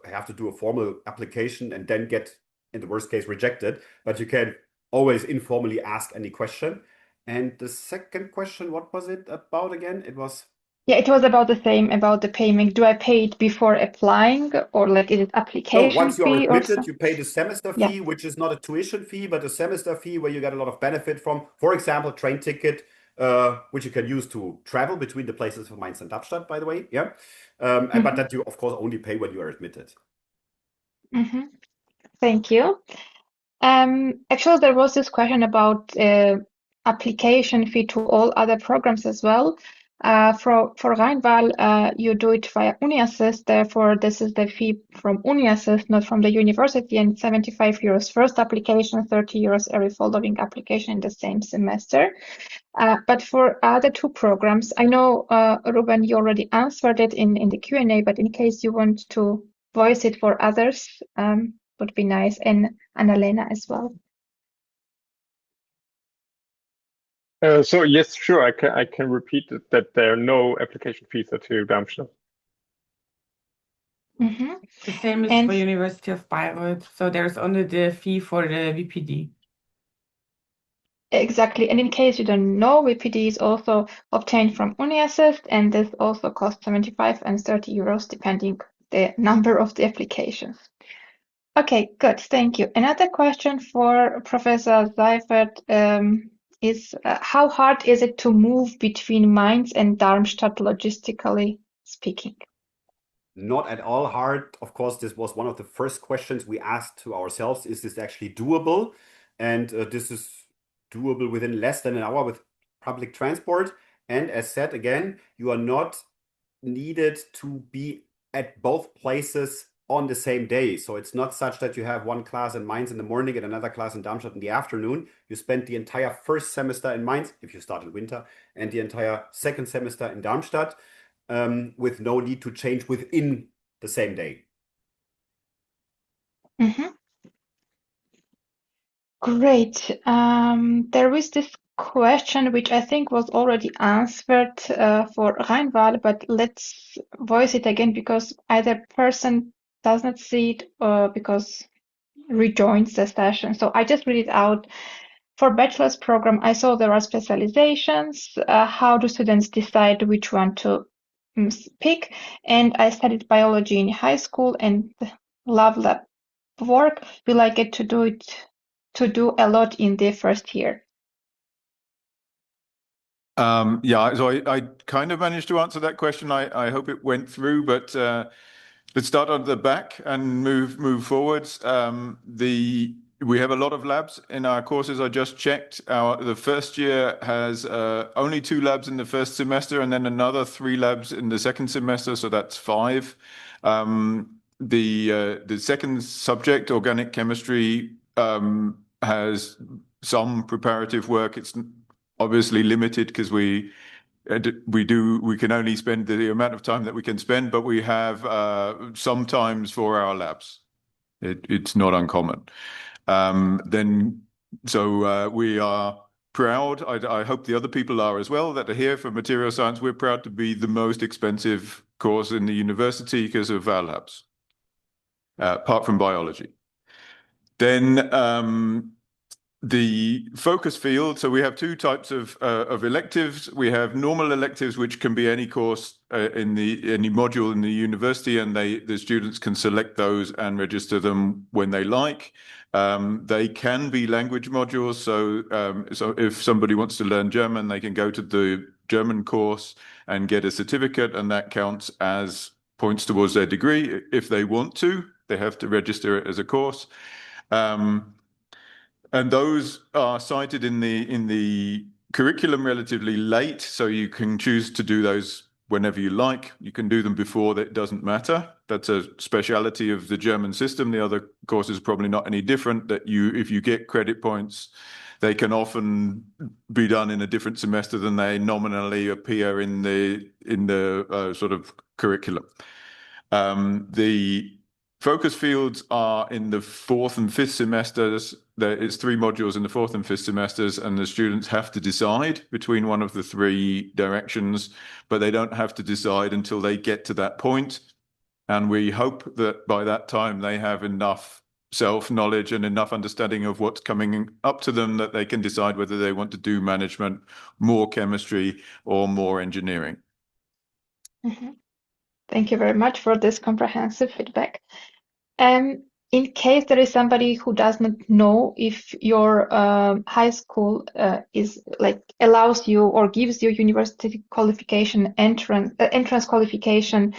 have to do a formal application and then get, in the worst case, rejected, but you can always informally ask any question. And the second question, what was it about again? It was... Yeah, it was about the same, about the payment. Do I pay it before applying, or like is it application So once you are fee or admitted, you pay the semester fee, which is not a tuition fee, but a semester fee where you get a lot of benefit from, for example, train ticket, which you can use to travel between the places of Mainz and Darmstadt, by the way. Yeah. But that you, of course, only pay when you are admitted. Thank you. Actually, there was this question about application fee to all other programs as well. For Rhein-Waal, you do it via UniAssist. Therefore, this is the fee from UniAssist, not from the university, and 75 euros first application, 30 euros every following application in the same semester. But for other two programs, I know, Ruben, you already answered it in the Q&A, but in case you want to voice it for others, would be nice, and Annalena as well. So yes, sure, I can repeat it, that there are no application fees at TU Darmstadt. Mm-hmm. The same is for University of Bayreuth. So there's only the fee for the VPD. Exactly. And in case you don't know, VPD is also obtained from UniAssist, and this also costs 75 and 30 euros, depending the number of the applications. Okay, good. Thank you. Another question for Professor Seifert is how hard is it to move between Mainz and Darmstadt, logistically speaking? Not at all hard. Of course, this was one of the first questions we asked to ourselves. Is this actually doable? And this is doable within less than an hour with public transport. And as said, again, you are not needed to be at both places on the same day. So it's not such that you have one class in Mainz in the morning and another class in Darmstadt in the afternoon. You spend the entire first semester in Mainz, if you start in winter, and the entire second semester in Darmstadt, with no need to change within the same day. Mm-hmm. Great. There is this question which I think was already answered for Rhein-Waal, but let's voice it again because either person does not see it or because rejoins the session. So I just read it out. For bachelor's program, I saw there are specializations. How do students decide which one to pick? And I studied biology in high school and love lab work. Will I get to do a lot in the first year? Yeah, so I kind of managed to answer that question. I hope it went through, but let's start at the back and move forwards. We have a lot of labs in our courses. I just checked. The first year has only 2 labs in the first semester, and then another 3 labs in the second semester. So that's 5. The second subject, organic chemistry, has some preparative work. It's obviously limited because we can only spend the amount of time that we can spend, but we have sometimes for our labs. It's not uncommon. We are proud. I hope the other people are as well that are here for material science. We're proud to be the most expensive course in the university because of our labs, apart from biology. Then the focus field. So we have 2 types of electives. We have normal electives, which can be any course in any module in the university, and the students can select those and register them when they like. They can be language modules. So if somebody wants to learn German, they can go to the German course and get a certificate, and that counts as points towards their degree. If they want to, they have to register it as a course. And those are cited in the curriculum relatively late, so you can choose to do those whenever you like. You can do them before, that doesn't matter. That's a speciality of the German system. The other courses are probably not any different, that if you get credit points, they can often be done in a different semester than they nominally appear in the sort of curriculum. The focus fields are in the 4th and 5th semesters. It's 3 modules in the 4th and 5th semesters, and the students have to decide between one of the 3 directions, but they don't have to decide until they get to that point. And we hope that by that time they have enough self-knowledge and enough understanding of what's coming up to them that they can decide whether they want to do management, more chemistry, or more engineering. Mm-hmm. Thank you very much for this comprehensive feedback. In case there is somebody who does not know if your high school allows you or gives you university qualification entrance qualification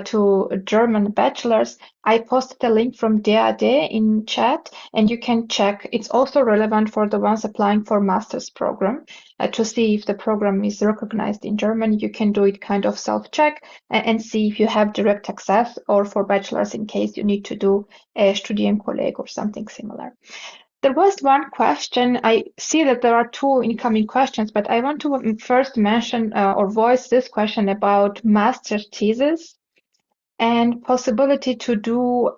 to German bachelors, I posted a link from 𝘗𝘪𝘵 in chat, and you can check. It's also relevant for the ones applying for master's program to see if the program is recognized in Germany. You can do it kind of self-check and see if you have direct access, or for bachelors in case you need to do a 𝘗𝘢𝘕𝘓𝘕𝑙𝑒𝑔 or something similar. There was one question. I see that there are two incoming questions, but I want to first mention or voice this question about master thesis and possibility to do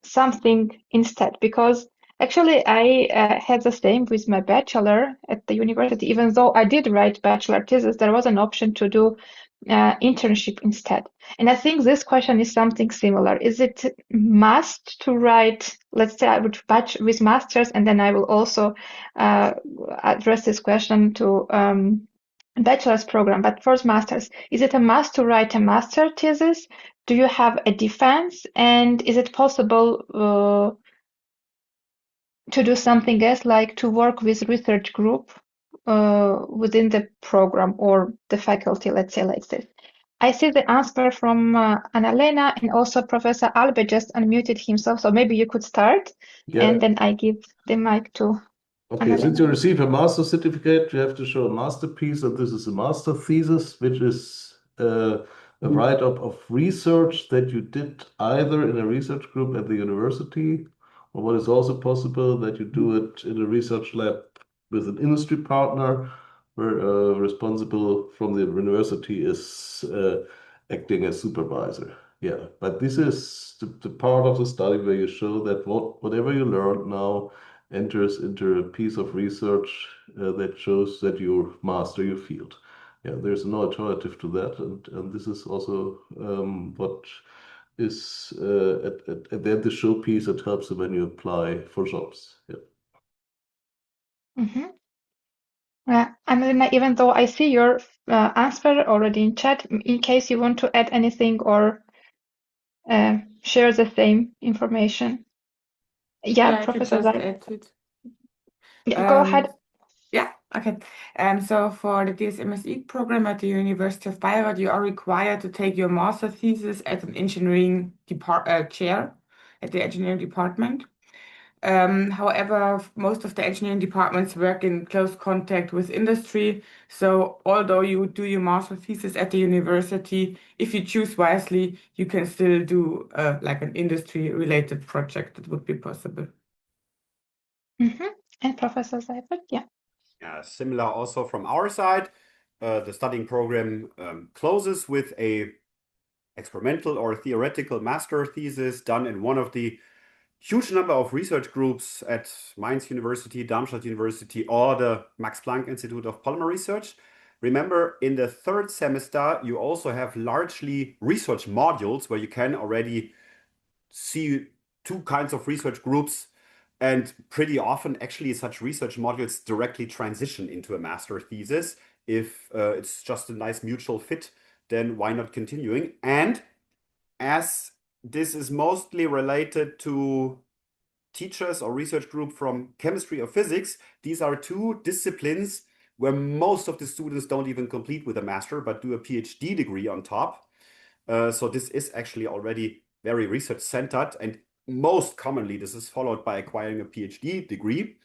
something instead, because actually I had the same with my bachelor at the university. Even though I did write bachelor thesis, there was an option to do internship instead. And I think this question is something similar. Is it must to write, let's say I would batch with masters, and then I will also address this question to bachelor's program, but first masters. Is it a must to write a master thesis? Do you have a defense? And is it possible to do something else, like to work with research group within the program or the faculty, let's say like this? I see the answer from Annalena, and also Professor Albe just unmuted himself, so maybe you could start, and then I give the mic to Okay, since you receive a master certificate, you have to show a masterpiece, and this is a master thesis, which is a write-up of research that you did either in a research group at the university, or what is also possible, that you do it in a research lab with an industry partner, where responsible from the university is acting as supervisor. Yeah, but this is the part of the study where you show that whatever you learned now enters into a piece of research that shows that you master your field. Yeah, there's no alternative to that, and this is also what is at the end the showpiece that helps you when you apply for jobs. Yeah. Mm-hmm. Annalena, even though I see your answer already in chat, in case you want to add anything or share the same information. Yeah, Professor Seifert. Yeah, go ahead. Yeah, okay. So for the DSMSE program at the University of Bayreuth, you are required to take your master thesis at an engineering chair at the engineering department. However, most of the engineering departments work in close contact with industry. So although you do your master thesis at the university, if you choose wisely, you can still do like an industry-related project that would be possible. Mm-hmm. And Professor Seifert, yeah. Yeah, similar also from our side. The studying program closes with a experimental or theoretical master thesis done in one of the huge number of research groups at Mainz University, Darmstadt University, or the Max Planck Institute of Polymer Research. Remember, in the third semester, you also have largely research modules where you can already see two kinds of research groups, and pretty often actually such research modules directly transition into a master thesis. If it's just a nice mutual fit, then why not continuing? And as this is mostly related to teachers or research group from chemistry or physics, these are two disciplines where most of the students don't even complete with a master, but do a PhD degree on top. So this is actually already very research centered, and most commonly this is followed by acquiring a PhD degree.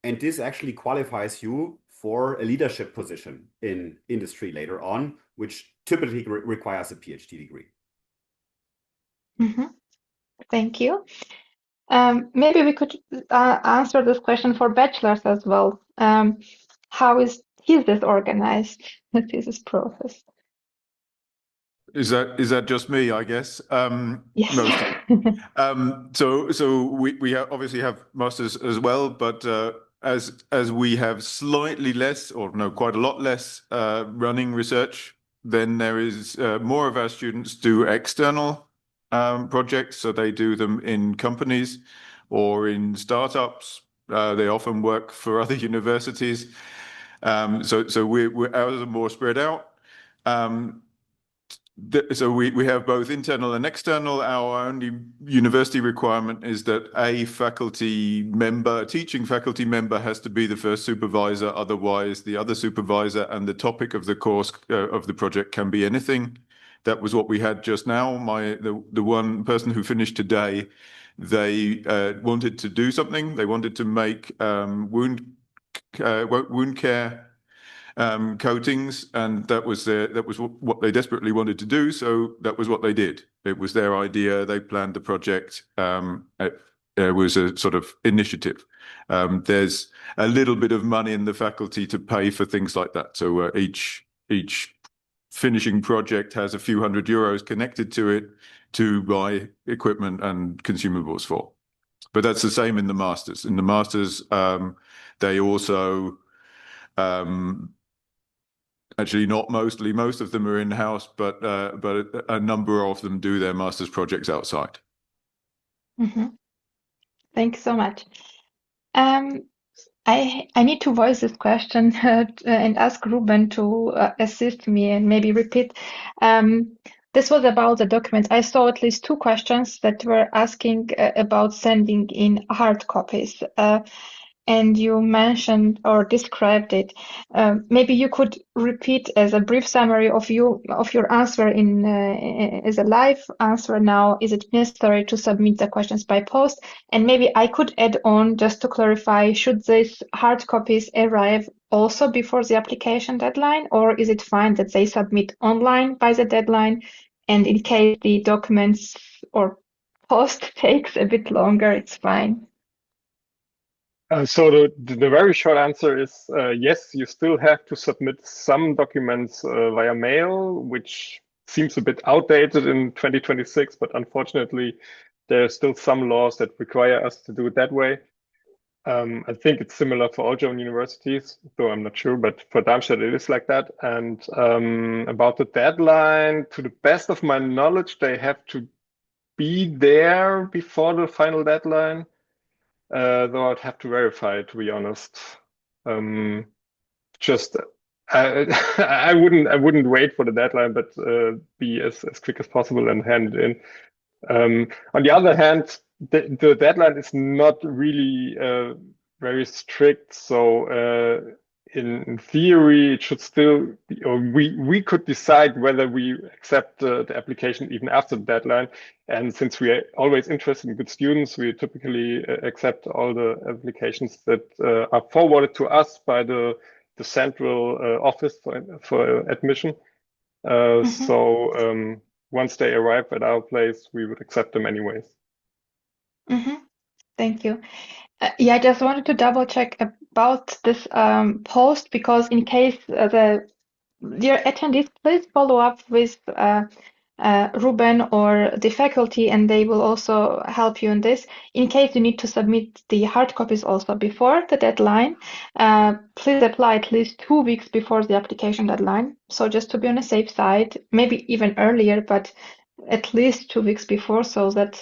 And this actually qualifies you for a leadership position in industry later on, which typically requires a PhD degree. Mm-hmm. Thank you. Maybe we could answer this question for bachelors as well. How is thesis organized, the thesis process? Is that just me, I guess? Yes. So we obviously have masters as well, but as we have slightly less, or no, quite a lot less running research, then there is more of our students do external projects. So they do them in companies or in startups. They often work for other universities. So ours are more spread out. So we have both internal and external. Our only university requirement is that a teaching faculty member has to be the first supervisor. Otherwise, the other supervisor, and the topic of the course of the project can be anything. That was what we had just now. The one person who finished today, they wanted to do something. They wanted to make wound care coatings, and that was what they desperately wanted to do. So that was what they did. It was their idea. They planned the project. It was a sort of initiative. There's a little bit of money in the faculty to pay for things like that. So each finishing project has a few €100 connected to it to buy equipment and consumables for. But that's the same in the masters. In the masters, they also actually not mostly. Most of them are in-house, but a number of them do their master's projects outside. Mm-hmm. Thank you so much. I need to voice this question and ask Ruben to assist me and maybe repeat. This was about the documents. I saw at least 2 questions that were asking about sending in hard copies. And you mentioned or described it. Maybe you could repeat as a brief summary of your answer as a live answer now. Is it necessary to submit the questions by post? And maybe I could add on just to clarify, should these hard copies arrive also before the application deadline, or is it fine that they submit online by the deadline? And in case the documents or post takes a bit longer, it's fine. So the very short answer is yes, you still have to submit some documents via mail, which seems a bit outdated in 2026, but unfortunately, there are still some laws that require us to do it that way. I think it's similar for all German universities, though I'm not sure, but for Darmstadt, it is like that. And about the deadline, to the best of my knowledge, they have to be there before the final deadline. Though I'd have to verify, to be honest. Just I wouldn't wait for the deadline, but be as quick as possible and hand it in. On the other hand, the deadline is not really very strict, so in theory it should still be, or we could decide whether we accept the application even after the deadline. And since we are always interested in good students, we typically accept all the applications that are forwarded to us by the central office for admission. So once they arrive at our place, we would accept them anyways. Thank you. Yeah, I just wanted to double check about this post, because in case the dear attendees, please follow up with Ruben or the faculty, and they will also help you in this. In case you need to submit the hard copies also before the deadline, please apply at least 2 weeks before the application deadline. So just to be on a safe side, maybe even earlier, but at least 2 weeks before, so that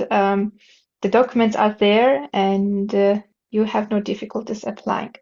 the documents are there and you have no difficulties applying.